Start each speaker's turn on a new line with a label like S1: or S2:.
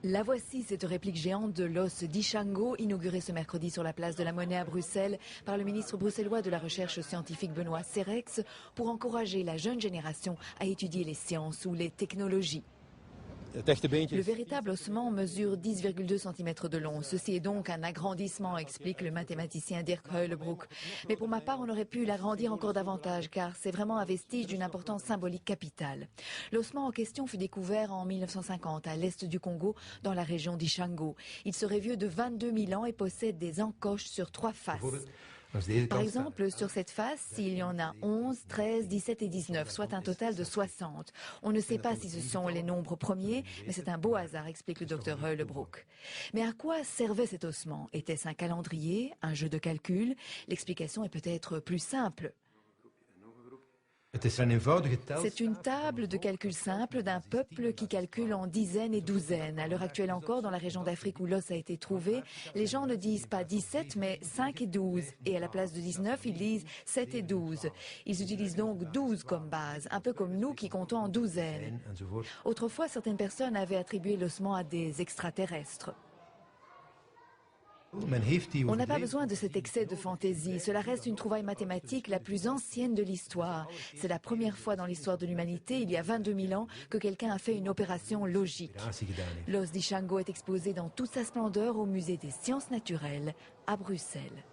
S1: La voici, cette réplique géante de l'os d'Ishango, inaugurée ce mercredi sur la place de la Monnaie à Bruxelles par le ministre bruxellois de la Recherche scientifique Benoît Serrex pour encourager la jeune génération à étudier les sciences ou les technologies. Le véritable ossement mesure 10,2 cm de long. Ceci est donc un agrandissement, explique le mathématicien Dirk Heulebroek. Mais pour ma part, on aurait pu l'agrandir encore davantage, car c'est vraiment un vestige d'une importance symbolique capitale. L'ossement en question fut découvert en 1950 à l'est du Congo, dans la région d'Ishango. Il serait vieux de 22 000 ans et possède des encoches sur 3 faces. Par exemple, sur cette face, il y en a 11, 13, 17 et 19, soit un total de 60. On ne sait pas si ce sont les nombres premiers, mais c'est un beau hasard, explique le docteur Heulebroek. Mais à quoi servait cet ossement? Était-ce un calendrier, un jeu de calcul? L'explication est peut-être plus simple. C'est une table de calcul simple d'un peuple qui calcule en dizaines et douzaines. À l'heure actuelle encore, dans la région d'Afrique où l'os a été trouvé, les gens ne disent pas 17 mais 5 et 12. Et à la place de 19, ils disent 7 et 12. Ils utilisent donc 12 comme base, un peu comme nous qui comptons en douzaines. Autrefois, certaines personnes avaient attribué l'ossement à des extraterrestres. On n'a pas besoin de cet excès de fantaisie. Cela reste une trouvaille mathématique la plus ancienne de l'histoire. C'est la première fois dans l'histoire de l'humanité, il y a 22 000 ans, que quelqu'un a fait une opération logique. L'os d'Ishango est exposé dans toute sa splendeur au musée des sciences naturelles à Bruxelles.